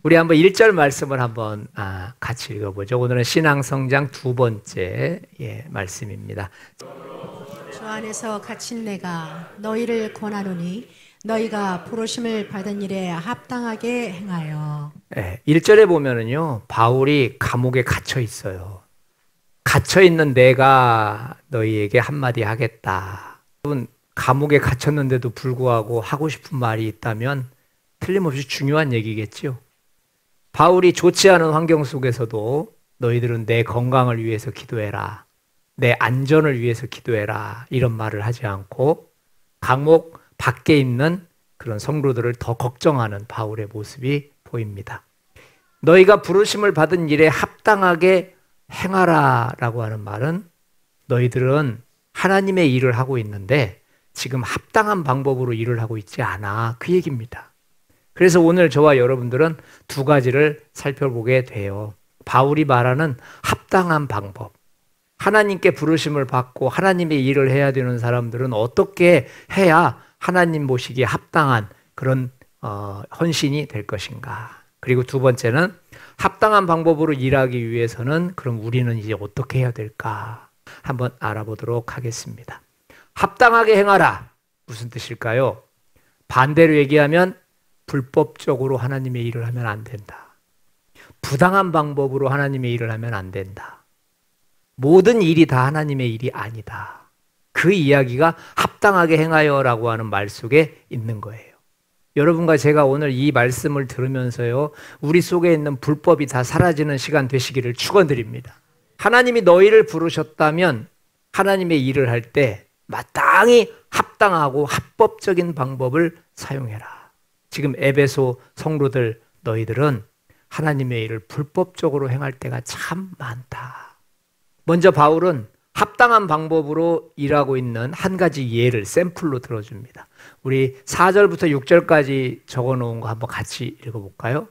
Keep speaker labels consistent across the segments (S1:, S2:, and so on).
S1: 우리 한번 1절 말씀을 한번 같이 읽어보죠. 오늘은 신앙성장 두 번째 말씀입니다.
S2: 주 안에서 갇힌 내가 너희를 권하노니 너희가 부르심을 받은 일에 합당하게 행하여.
S1: 1절에 보면은요, 바울이 감옥에 갇혀 있어요. 갇혀 있는 내가 너희에게 한마디 하겠다. 여러분, 감옥에 갇혔는데도 불구하고 하고 싶은 말이 있다면 틀림없이 중요한 얘기겠죠. 바울이 좋지 않은 환경 속에서도 너희들은 내 건강을 위해서 기도해라, 내 안전을 위해서 기도해라, 이런 말을 하지 않고 감옥 밖에 있는 그런 성도들을 더 걱정하는 바울의 모습이 보입니다. 너희가 부르심을 받은 일에 합당하게 행하라 라고 하는 말은 너희들은 하나님의 일을 하고 있는데 지금 합당한 방법으로 일을 하고 있지 않아, 그 얘기입니다. 그래서 오늘 저와 여러분들은 두 가지를 살펴보게 돼요. 바울이 말하는 합당한 방법, 하나님께 부르심을 받고 하나님의 일을 해야 되는 사람들은 어떻게 해야 하나님 보시기에 합당한 그런 헌신이 될 것인가. 그리고 두 번째는 합당한 방법으로 일하기 위해서는 그럼 우리는 이제 어떻게 해야 될까 한번 알아보도록 하겠습니다. 합당하게 행하라, 무슨 뜻일까요? 반대로 얘기하면 불법적으로 하나님의 일을 하면 안 된다. 부당한 방법으로 하나님의 일을 하면 안 된다. 모든 일이 다 하나님의 일이 아니다. 그 이야기가 합당하게 행하여라고 하는 말 속에 있는 거예요. 여러분과 제가 오늘 이 말씀을 들으면서요, 우리 속에 있는 불법이 다 사라지는 시간 되시기를 축원드립니다. 하나님이 너희를 부르셨다면 하나님의 일을 할 때 마땅히 합당하고 합법적인 방법을 사용해라. 지금 에베소 성도들, 너희들은 하나님의 일을 불법적으로 행할 때가 참 많다. 먼저 바울은 합당한 방법으로 일하고 있는 한 가지 예를 샘플로 들어줍니다. 우리 4절부터 6절까지 적어놓은 거 한번 같이 읽어볼까요?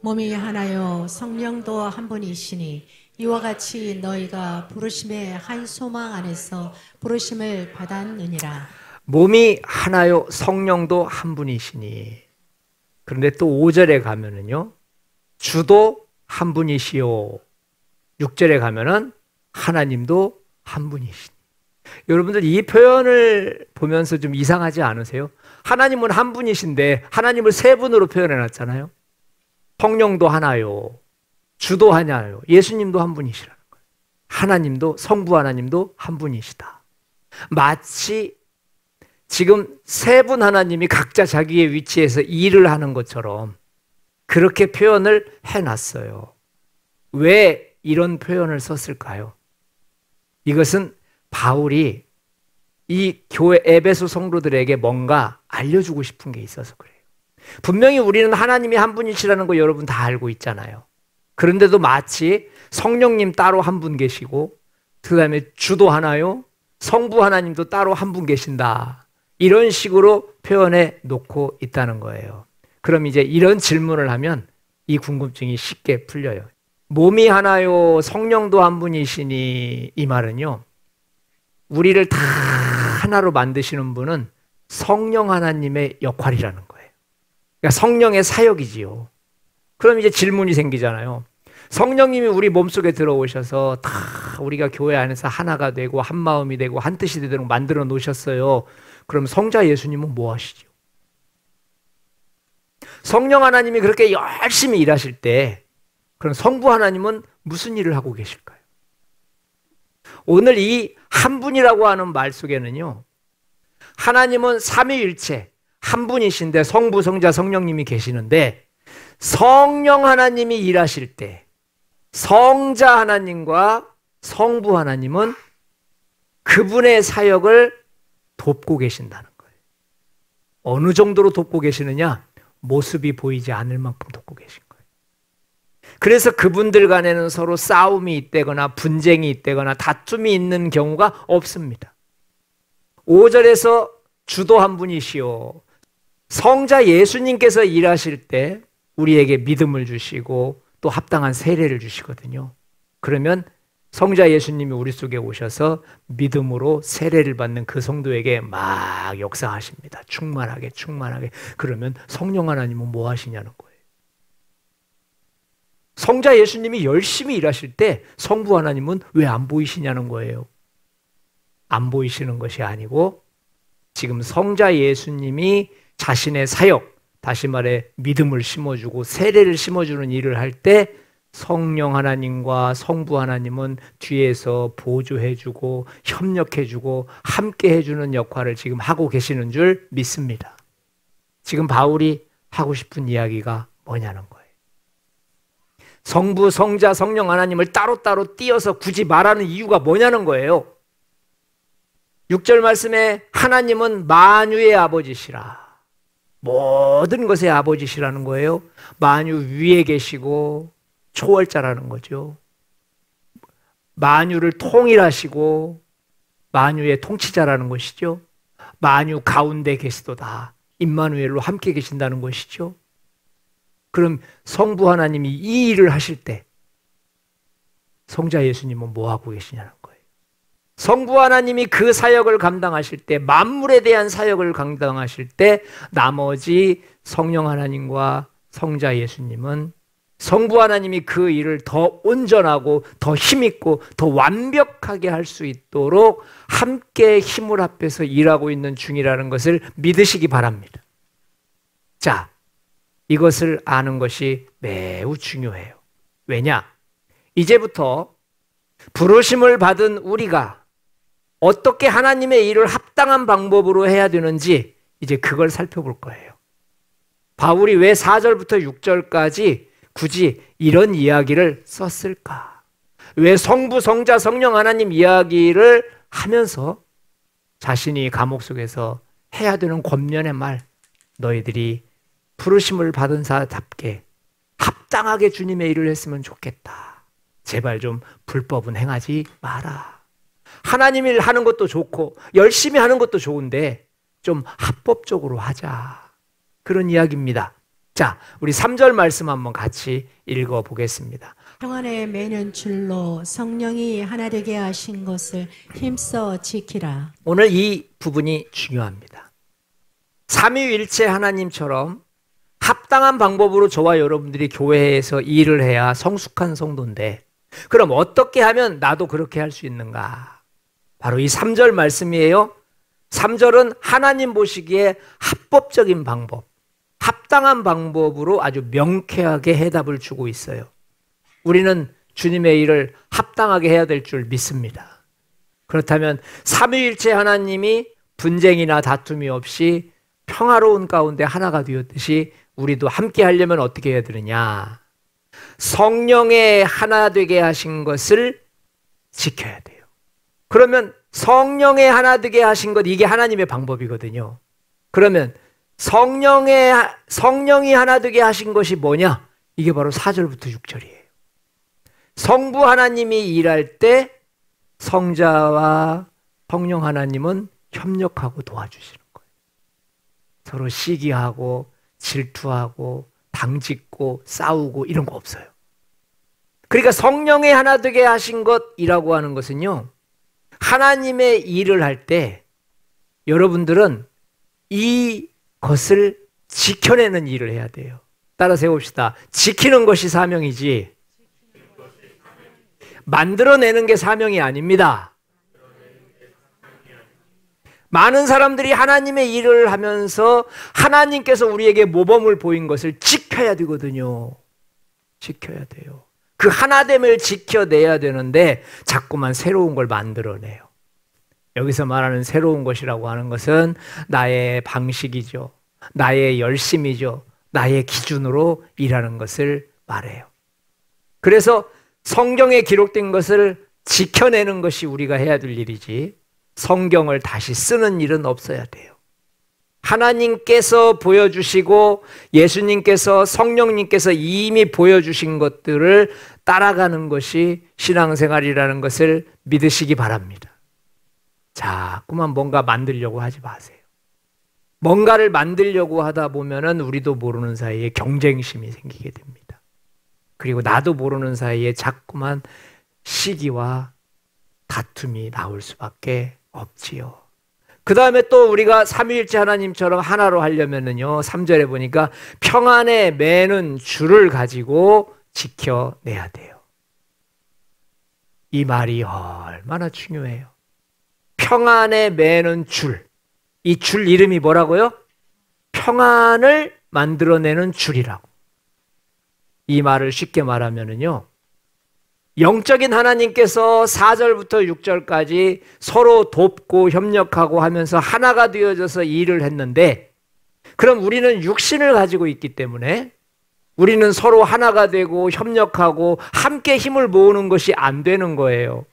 S2: 몸이 하나요 성령도 한 분이시니 이와 같이 너희가 부르심의 한 소망 안에서 부르심을 받았느니라.
S1: 몸이 하나요 성령도 한 분이시니. 그런데 또 5절에 가면은요, 주도 한 분이시요. 6절에 가면은 하나님도 한 분이시니. 여러분들 이 표현을 보면서 좀 이상하지 않으세요? 하나님은 한 분이신데 하나님을 세 분으로 표현해 놨잖아요. 성령도 하나요, 주도 하나요, 예수님도 한 분이시라는 거예요. 하나님도, 성부 하나님도 한 분이시다. 마치 지금 세 분 하나님이 각자 자기의 위치에서 일을 하는 것처럼 그렇게 표현을 해놨어요. 왜 이런 표현을 썼을까요? 이것은 바울이 이 교회 에베소 성도들에게 뭔가 알려주고 싶은 게 있어서 그래요. 분명히 우리는 하나님이 한 분이시라는 거 여러분 다 알고 있잖아요. 그런데도 마치 성령님 따로 한 분 계시고, 그 다음에 주도 하나요, 성부 하나님도 따로 한 분 계신다, 이런 식으로 표현해 놓고 있다는 거예요. 그럼 이제 이런 질문을 하면 이 궁금증이 쉽게 풀려요. 몸이 하나요 성령도 한 분이시니, 이 말은요, 우리를 다 하나로 만드시는 분은 성령 하나님의 역할이라는 거예요. 그러니까 성령의 사역이지요. 그럼 이제 질문이 생기잖아요. 성령님이 우리 몸속에 들어오셔서 다 우리가 교회 안에서 하나가 되고 한 마음이 되고 한 뜻이 되도록 만들어 놓으셨어요. 그럼 성자 예수님은 뭐 하시죠? 성령 하나님이 그렇게 열심히 일하실 때 그럼 성부 하나님은 무슨 일을 하고 계실까요? 오늘 이 한 분이라고 하는 말 속에는요, 하나님은 삼위일체 한 분이신데 성부, 성자, 성령님이 계시는데, 성령 하나님이 일하실 때 성자 하나님과 성부 하나님은 그분의 사역을 돕고 계신다는 거예요. 어느 정도로 돕고 계시느냐? 모습이 보이지 않을 만큼 돕고 계신 거예요. 그래서 그분들 간에는 서로 싸움이 있다거나 분쟁이 있다거나 다툼이 있는 경우가 없습니다. 5절에서 주도 한 분이시오. 성자 예수님께서 일하실 때 우리에게 믿음을 주시고 또 합당한 세례를 주시거든요. 그러면 성자 예수님이 우리 속에 오셔서 믿음으로 세례를 받는 그 성도에게 막 역사하십니다. 충만하게 충만하게. 그러면 성령 하나님은 뭐 하시냐는 거예요. 성자 예수님이 열심히 일하실 때 성부 하나님은 왜 안 보이시냐는 거예요. 안 보이시는 것이 아니고 지금 성자 예수님이 자신의 사역, 다시 말해 믿음을 심어주고 세례를 심어주는 일을 할 때 성령 하나님과 성부 하나님은 뒤에서 보조해주고 협력해주고 함께 해주는 역할을 지금 하고 계시는 줄 믿습니다. 지금 바울이 하고 싶은 이야기가 뭐냐는 거예요. 성부, 성자, 성령 하나님을 따로따로 띄어서 굳이 말하는 이유가 뭐냐는 거예요. 6절 말씀에 하나님은 만유의 아버지시라. 모든 것의 아버지시라는 거예요. 만유 위에 계시고 초월자라는 거죠. 만유를 통일하시고 만유의 통치자라는 것이죠. 만유 가운데 계시도다. 임마누엘로 함께 계신다는 것이죠. 그럼 성부 하나님이 이 일을 하실 때 성자 예수님은 뭐 하고 계시냐는 거예요. 성부 하나님이 그 사역을 감당하실 때, 만물에 대한 사역을 감당하실 때 나머지 성령 하나님과 성자 예수님은 성부 하나님이 그 일을 더 온전하고 더 힘있고 더 완벽하게 할 수 있도록 함께 힘을 합해서 일하고 있는 중이라는 것을 믿으시기 바랍니다. 자, 이것을 아는 것이 매우 중요해요. 왜냐? 이제부터 부르심을 받은 우리가 어떻게 하나님의 일을 합당한 방법으로 해야 되는지 이제 그걸 살펴볼 거예요. 바울이 왜 4절부터 6절까지 굳이 이런 이야기를 썼을까? 왜 성부, 성자, 성령 하나님 이야기를 하면서 자신이 감옥 속에서 해야 되는 권면의 말, 너희들이 부르심을 받은 자답게 합당하게 주님의 일을 했으면 좋겠다. 제발 좀 불법은 행하지 마라. 하나님 일 하는 것도 좋고 열심히 하는 것도 좋은데 좀 합법적으로 하자. 그런 이야기입니다. 자, 우리 3절 말씀 한번 같이 읽어보겠습니다.
S2: 평안에 매는 줄로 성령이 하나 되게 하신 것을 힘써 지키라.
S1: 오늘 이 부분이 중요합니다. 삼위일체 하나님처럼 합당한 방법으로 저와 여러분들이 교회에서 일을 해야 성숙한 성도인데 그럼 어떻게 하면 나도 그렇게 할 수 있는가? 바로 이 3절 말씀이에요. 3절은 하나님 보시기에 합법적인 방법, 합당한 방법으로 아주 명쾌하게 해답을 주고 있어요. 우리는 주님의 일을 합당하게 해야 될 줄 믿습니다. 그렇다면 삼위일체 하나님이 분쟁이나 다툼이 없이 평화로운 가운데 하나가 되었듯이 우리도 함께 하려면 어떻게 해야 되느냐? 성령의 하나 되게 하신 것을 지켜야 돼요. 그러면 성령의 하나 되게 하신 것, 이게 하나님의 방법이거든요. 그러면 성령이 하나 되게 하신 것이 뭐냐? 이게 바로 4절부터 6절이에요. 성부 하나님이 일할 때 성자와 성령 하나님은 협력하고 도와주시는 거예요. 서로 시기하고 질투하고 당짓고 싸우고 이런 거 없어요. 그러니까 성령의 하나 되게 하신 것이라고 하는 것은요, 하나님의 일을 할 때 여러분들은 이것을 지켜내는 일을 해야 돼요. 따라 세웁시다. 지키는 것이 사명이지 만들어내는 게 사명이 아닙니다. 많은 사람들이 하나님의 일을 하면서 하나님께서 우리에게 모범을 보인 것을 지켜야 되거든요. 지켜야 돼요. 그 하나됨을 지켜내야 되는데 자꾸만 새로운 걸 만들어내요. 여기서 말하는 새로운 것이라고 하는 것은 나의 방식이죠. 나의 열심이죠. 나의 기준으로 일하는 것을 말해요. 그래서 성경에 기록된 것을 지켜내는 것이 우리가 해야 될 일이지 성경을 다시 쓰는 일은 없어야 돼요. 하나님께서 보여주시고 예수님께서 성령님께서 이미 보여주신 것들을 따라가는 것이 신앙생활이라는 것을 믿으시기 바랍니다. 자꾸만 뭔가 만들려고 하지 마세요. 뭔가를 만들려고 하다 보면은 우리도 모르는 사이에 경쟁심이 생기게 됩니다. 그리고 나도 모르는 사이에 자꾸만 시기와 다툼이 나올 수밖에 없지요. 그 다음에 또 우리가 삼위일체 하나님처럼 하나로 하려면은요, 3절에 보니까 평안에 매는 줄을 가지고 지켜내야 돼요. 이 말이 얼마나 중요해요. 평안에 매는 줄. 이 줄 이름이 뭐라고요? 평안을 만들어내는 줄이라고. 이 말을 쉽게 말하면은요, 영적인 하나님께서 4절부터 6절까지 서로 돕고 협력하고 하면서 하나가 되어져서 일을 했는데, 그럼 우리는 육신을 가지고 있기 때문에 우리는 서로 하나가 되고 협력하고 함께 힘을 모으는 것이 안 되는 거예요.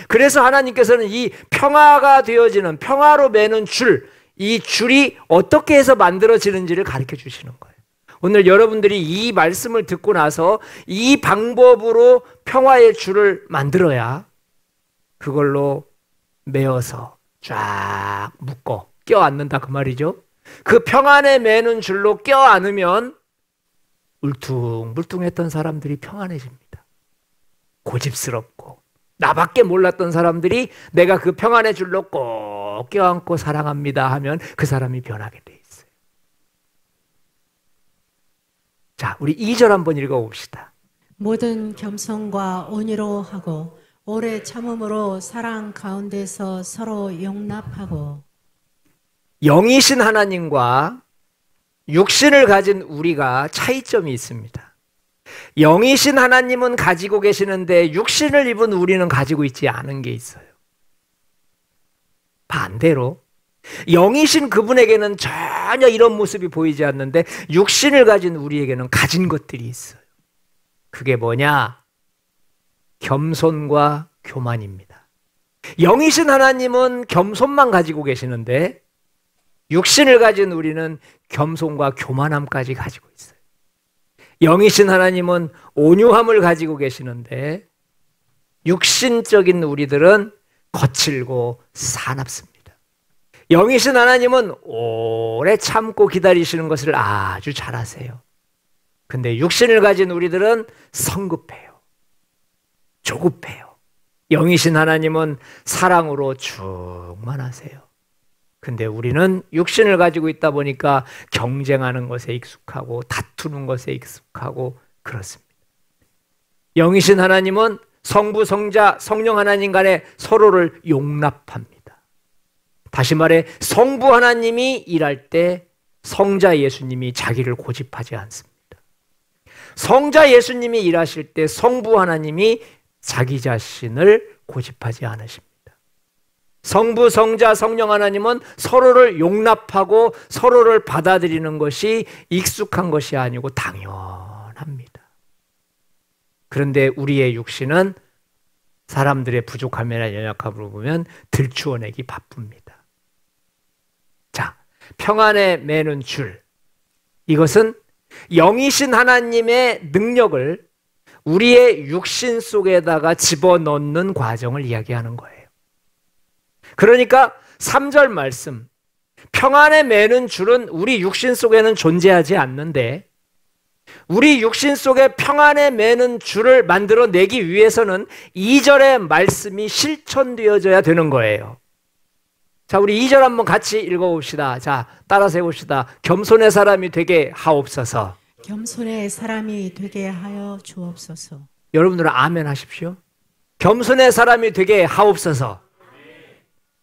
S1: 그래서 하나님께서는 이 평화가 되어지는, 평화로 매는 줄, 이 줄이 어떻게 해서 만들어지는지를 가르쳐 주시는 거예요. 오늘 여러분들이 이 말씀을 듣고 나서 이 방법으로 평화의 줄을 만들어야 그걸로 매어서 쫙 묶어 껴안는다 그 말이죠. 그 평안에 매는 줄로 껴안으면 울퉁불퉁했던 사람들이 평안해집니다. 고집스럽고 나밖에 몰랐던 사람들이 내가 그 평안의 줄로 꼭 껴안고 사랑합니다 하면 그 사람이 변하게 돼 있어요. 자, 우리 2절 한번 읽어봅시다.
S2: 모든 겸손과 온유로 하고 오래 참음으로 사랑 가운데서 서로 용납하고.
S1: 영이신 하나님과 육신을 가진 우리가 차이점이 있습니다. 영이신 하나님은 가지고 계시는데 육신을 입은 우리는 가지고 있지 않은 게 있어요. 반대로 영이신 그분에게는 전혀 이런 모습이 보이지 않는데 육신을 가진 우리에게는 가진 것들이 있어요. 그게 뭐냐? 겸손과 교만입니다. 영이신 하나님은 겸손만 가지고 계시는데 육신을 가진 우리는 겸손과 교만함까지 가지고 있어요. 영이신 하나님은 온유함을 가지고 계시는데 육신적인 우리들은 거칠고 사납습니다. 영이신 하나님은 오래 참고 기다리시는 것을 아주 잘하세요. 근데 육신을 가진 우리들은 성급해요. 조급해요. 영이신 하나님은 사랑으로 충만하세요. 근데 우리는 육신을 가지고 있다 보니까 경쟁하는 것에 익숙하고 다투는 것에 익숙하고 그렇습니다. 영이신 하나님은 성부, 성자, 성령 하나님 간에 서로를 용납합니다. 다시 말해 성부 하나님이 일할 때 성자 예수님이 자기를 고집하지 않습니다. 성자 예수님이 일하실 때 성부 하나님이 자기 자신을 고집하지 않으십니다. 성부, 성자, 성령 하나님은 서로를 용납하고 서로를 받아들이는 것이 익숙한 것이 아니고 당연합니다. 그런데 우리의 육신은 사람들의 부족함이나 연약함으로 보면 들추어내기 바쁩니다. 자, 평안에 매는 줄. 이것은 영이신 하나님의 능력을 우리의 육신 속에다가 집어넣는 과정을 이야기하는 거예요. 그러니까 3절 말씀, 평안에 매는 줄은 우리 육신 속에는 존재하지 않는데 우리 육신 속에 평안에 매는 줄을 만들어내기 위해서는 2절의 말씀이 실천되어져야 되는 거예요. 자, 우리 2절 한번 같이 읽어봅시다. 자, 따라서 해봅시다. 겸손의 사람이 되게 하옵소서.
S2: 겸손의 사람이 되게 하여 주옵소서.
S1: 여러분들은 아멘 하십시오. 겸손의 사람이 되게 하옵소서.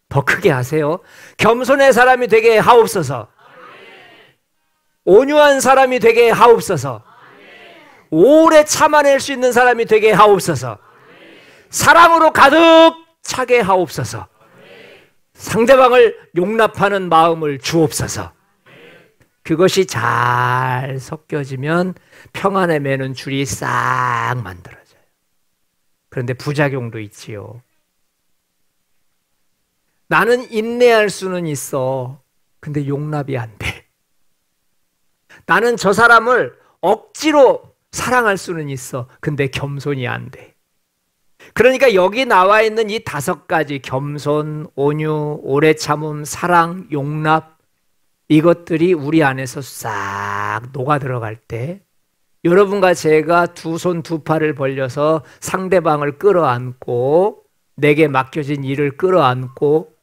S1: 더 크게 하세요. 겸손의 사람이 되게 하옵소서. 온유한 사람이 되게 하옵소서. 오래 참아낼 수 있는 사람이 되게 하옵소서. 사랑으로 가득 차게 하옵소서. 상대방을 용납하는 마음을 주옵소서. 그것이 잘 섞여지면 평안에 매는 줄이 싹 만들어져요. 그런데 부작용도 있지요. 나는 인내할 수는 있어. 근데 용납이 안 돼. 나는 저 사람을 억지로 사랑할 수는 있어. 근데 겸손이 안 돼. 그러니까 여기 나와 있는 이 5가지 겸손, 온유, 오래 참음, 사랑, 용납 이것들이 우리 안에서 싹 녹아 들어갈 때 여러분과 제가 두 손 두 팔을 벌려서 상대방을 끌어안고 내게 맡겨진 일을 끌어안고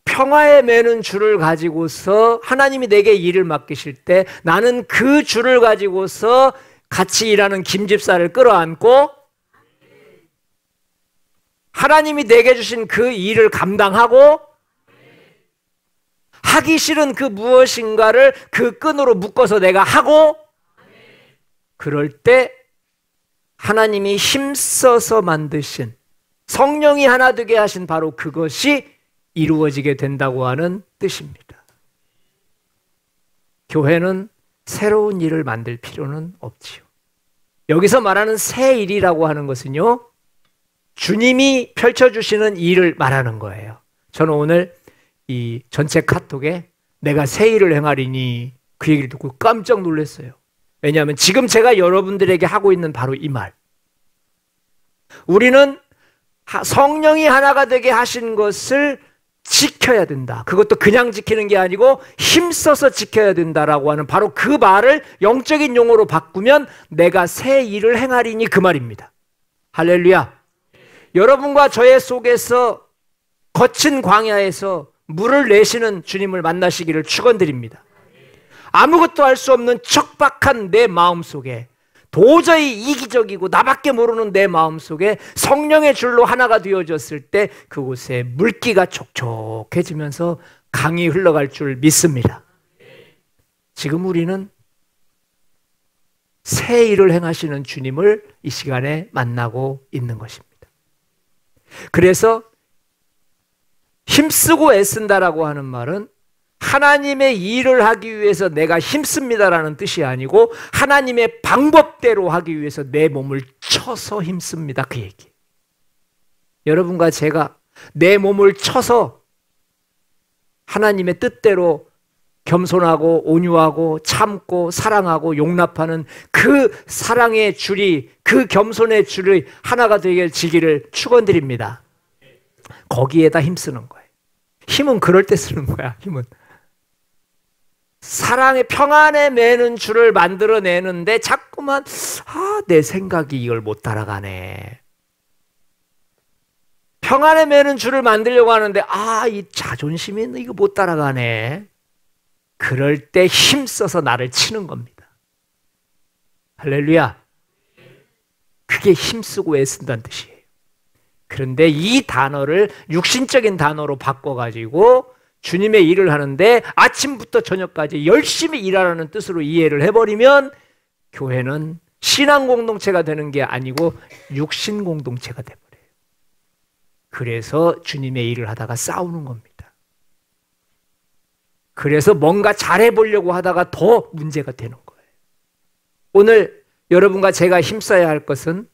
S1: 평화에 매는 줄을 가지고서 하나님이 내게 일을 맡기실 때 나는 그 줄을 가지고서 같이 일하는 김 집사를 끌어안고 하나님이 내게 주신 그 일을 감당하고 하기 싫은 그 무엇인가를 그 끈으로 묶어서 내가 하고 그럴 때 하나님이 힘써서 만드신 성령이 하나 되게 하신 바로 그것이 이루어지게 된다고 하는 뜻입니다. 교회는 새로운 일을 만들 필요는 없지요. 여기서 말하는 새 일이라고 하는 것은요, 주님이 펼쳐주시는 일을 말하는 거예요. 저는 오늘 이 전체 카톡에 내가 새 일을 행하리니 그 얘기를 듣고 깜짝 놀랐어요. 왜냐하면 지금 제가 여러분들에게 하고 있는 바로 이 말. 우리는 성령이 하나가 되게 하신 것을 지켜야 된다. 그것도 그냥 지키는 게 아니고 힘써서 지켜야 된다라고 하는 바로 그 말을 영적인 용어로 바꾸면 내가 새 일을 행하리니 그 말입니다. 할렐루야. 여러분과 저의 속에서 거친 광야에서 물을 내시는 주님을 만나시기를 축원드립니다. 아무것도 할 수 없는 척박한 내 마음속에 도저히 이기적이고 나밖에 모르는 내 마음속에 성령의 줄로 하나가 되어졌을 때 그곳에 물기가 촉촉해지면서 강이 흘러갈 줄 믿습니다. 지금 우리는 새 일을 행하시는 주님을 이 시간에 만나고 있는 것입니다. 그래서 힘쓰고 애쓴다라고 하는 말은 하나님의 일을 하기 위해서 내가 힘씁니다라는 뜻이 아니고 하나님의 방법대로 하기 위해서 내 몸을 쳐서 힘씁니다. 그 얘기. 여러분과 제가 내 몸을 쳐서 하나님의 뜻대로 겸손하고 온유하고 참고 사랑하고 용납하는 그 사랑의 줄이, 그 겸손의 줄이 하나가 되기를 축원드립니다. 거기에다 힘쓰는 거예요. 힘은 그럴 때 쓰는 거야. 힘은 사랑의 평안에 매는 줄을 만들어내는데 자꾸만 내 생각이 이걸 못 따라가네. 평안에 매는 줄을 만들려고 하는데 이 자존심이 이거 못 따라가네. 그럴 때 힘써서 나를 치는 겁니다. 할렐루야. 그게 힘쓰고 애쓴다는 뜻이에요. 그런데 이 단어를 육신적인 단어로 바꿔가지고 주님의 일을 하는데 아침부터 저녁까지 열심히 일하라는 뜻으로 이해를 해버리면 교회는 신앙 공동체가 되는 게 아니고 육신 공동체가 돼버려요. 그래서 주님의 일을 하다가 싸우는 겁니다. 그래서 뭔가 잘해보려고 하다가 더 문제가 되는 거예요. 오늘 여러분과 제가 힘써야 할 것은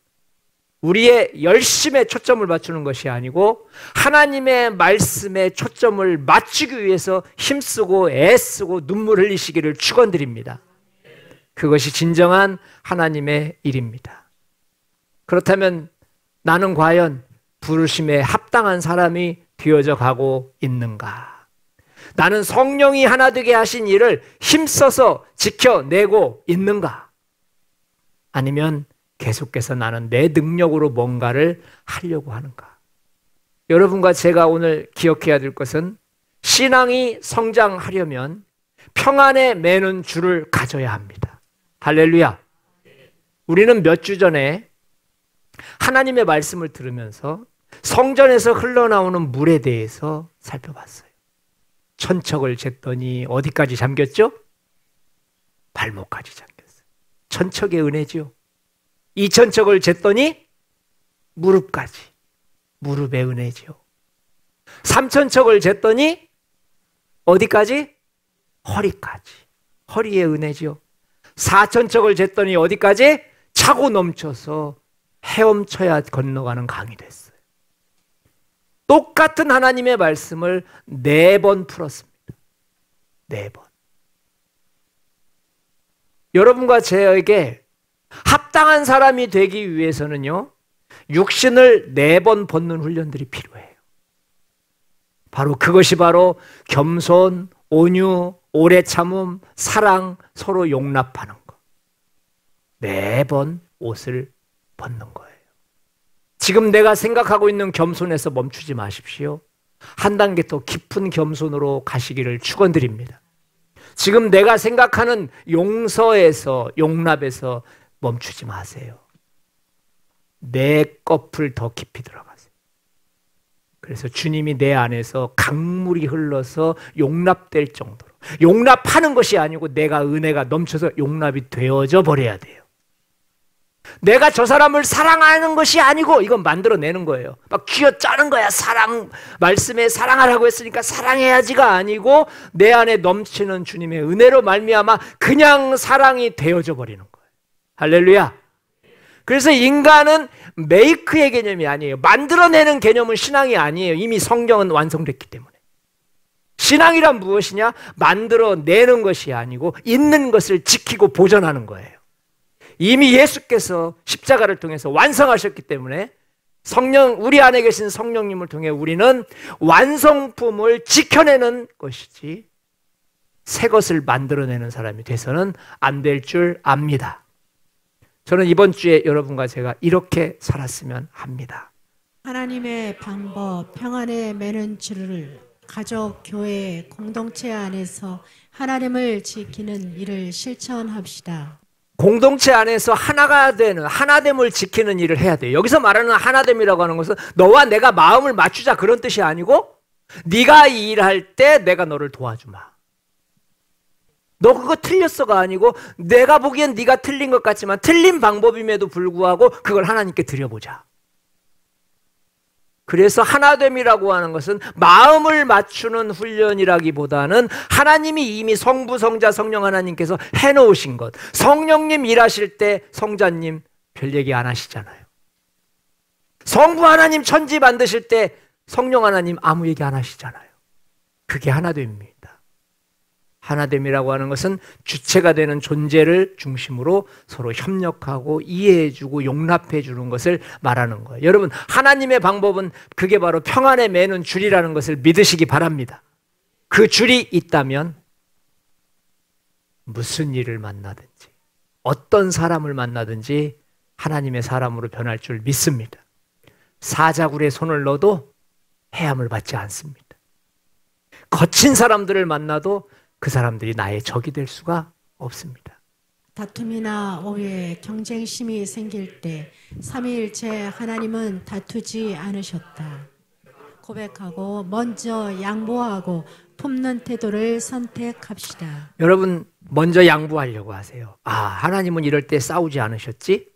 S1: 우리의 열심에 초점을 맞추는 것이 아니고 하나님의 말씀에 초점을 맞추기 위해서 힘쓰고 애쓰고 눈물 흘리시기를 축원드립니다. 그것이 진정한 하나님의 일입니다. 그렇다면 나는 과연 부르심에 합당한 사람이 되어져 가고 있는가? 나는 성령이 하나 되게 하신 일을 힘써서 지켜내고 있는가? 아니면 계속해서 나는 내 능력으로 뭔가를 하려고 하는가? 여러분과 제가 오늘 기억해야 될 것은 신앙이 성장하려면 평안에 매는 줄을 가져야 합니다. 할렐루야. 우리는 몇 주 전에 하나님의 말씀을 들으면서 성전에서 흘러나오는 물에 대해서 살펴봤어요. 천척을 쟀더니 어디까지 잠겼죠? 발목까지 잠겼어요. 천척의 은혜죠. 2천척을 쟀더니 무릎까지, 무릎의 은혜죠. 3천척을 쟀더니 어디까지? 허리까지, 허리의 은혜죠. 4천척을 쟀더니 어디까지? 차고 넘쳐서 헤엄쳐야 건너가는 강이 됐어요. 똑같은 하나님의 말씀을 4번 풀었습니다. 4번. 여러분과 저에게 합당한 사람이 되기 위해서는요, 육신을 4번 벗는 훈련들이 필요해요. 바로 그것이 바로 겸손, 온유, 오래 참음, 사랑, 서로 용납하는 것. 4번 옷을 벗는 거예요. 지금 내가 생각하고 있는 겸손에서 멈추지 마십시오. 한 단계 더 깊은 겸손으로 가시기를 축원드립니다. 지금 내가 생각하는 용서에서, 용납에서 멈추지 마세요. 내 kop을 더 깊이 들어가세요. 그래서 주님이 내 안에서 강물이 흘러서 용납될 정도로, 용납하는 것이 아니고 내가 은혜가 넘쳐서 용납이 되어져 버려야 돼요. 내가 저 사람을 사랑하는 것이 아니고 이건 만들어내는 거예요. 막 쥐어짜는 거야. 말씀에 사랑하라고 했으니까 사랑해야지가 아니고 내 안에 넘치는 주님의 은혜로 말미암아 그냥 사랑이 되어져 버리는 거예요. 할렐루야. 그래서 인간은 메이크의 개념이 아니에요. 만들어내는 개념은 신앙이 아니에요. 이미 성경은 완성됐기 때문에. 신앙이란 무엇이냐? 만들어내는 것이 아니고 있는 것을 지키고 보존하는 거예요. 이미 예수께서 십자가를 통해서 완성하셨기 때문에 우리 안에 계신 성령님을 통해 우리는 완성품을 지켜내는 것이지 새 것을 만들어내는 사람이 돼서는 안 될 줄 압니다. 저는 이번 주에 여러분과 제가 이렇게 살았으면 합니다.
S2: 하나님의 방법, 평안에 매는 줄을 가족, 교회, 공동체 안에서 하나님을 지키는 일을 실천합시다.
S1: 공동체 안에서 하나가 되는, 하나됨을 지키는 일을 해야 돼요. 여기서 말하는 하나됨이라고 하는 것은 너와 내가 마음을 맞추자 그런 뜻이 아니고 네가 이 일할 때 내가 너를 도와주마. 너 그거 틀렸어가 아니고 내가 보기엔 네가 틀린 것 같지만 틀린 방법임에도 불구하고 그걸 하나님께 드려보자. 그래서 하나됨이라고 하는 것은 마음을 맞추는 훈련이라기보다는 하나님이 이미 성부, 성자, 성령 하나님께서 해놓으신 것. 성령님 일하실 때 성자님 별 얘기 안 하시잖아요. 성부 하나님 천지 만드실 때 성령 하나님 아무 얘기 안 하시잖아요. 그게 하나됨입니다. 하나됨이라고 하는 것은 주체가 되는 존재를 중심으로 서로 협력하고 이해해주고 용납해주는 것을 말하는 거예요. 여러분, 하나님의 방법은 그게 바로 평안에 매는 줄이라는 것을 믿으시기 바랍니다. 그 줄이 있다면 무슨 일을 만나든지 어떤 사람을 만나든지 하나님의 사람으로 변할 줄 믿습니다. 사자굴에 손을 넣어도 해함을 받지 않습니다. 거친 사람들을 만나도 그 사람들이 나의 적이 될 수가 없습니다.
S2: 다툼이나 오해, 경쟁심이 생길 때 삼위일체 하나님은 다투지 않으셨다. 고백하고 먼저 양보하고 품는 태도를 선택합시다.
S1: 여러분, 먼저 양보하려고 하세요. 하나님은 이럴 때 싸우지 않으셨지?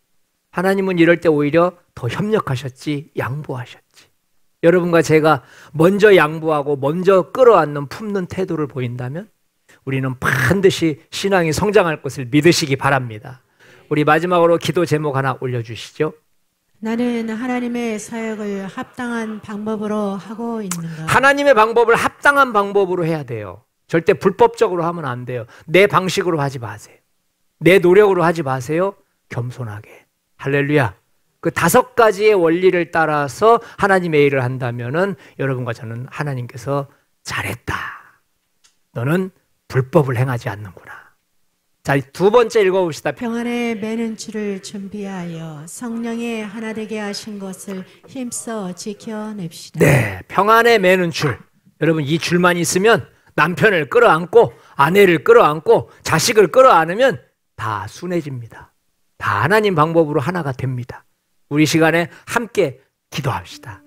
S1: 하나님은 이럴 때 오히려 더 협력하셨지? 양보하셨지? 여러분과 제가 먼저 양보하고 먼저 끌어안는 품는 태도를 보인다면 우리는 반드시 신앙이 성장할 것을 믿으시기 바랍니다. 우리 마지막으로 기도 제목 하나 올려주시죠.
S2: 나는 하나님의 사역을 합당한 방법으로 하고 있는가?
S1: 하나님의 방법을 합당한 방법으로 해야 돼요. 절대 불법적으로 하면 안 돼요. 내 방식으로 하지 마세요. 내 노력으로 하지 마세요. 겸손하게. 할렐루야. 그 5가지의 원리를 따라서 하나님의 일을 한다면은 여러분과 저는 하나님께서 잘했다. 너는 불법을 행하지 않는구나. 자, 2번째 읽어봅시다.
S2: 평안에 매는 줄을 준비하여 성령의 하나 되게 하신 것을 힘써 지켜냅시다.
S1: 네, 평안에 매는 줄. 여러분, 이 줄만 있으면 남편을 끌어안고 아내를 끌어안고 자식을 끌어안으면 다 순해집니다. 다 하나님 방법으로 하나가 됩니다. 우리 시간에 함께 기도합시다.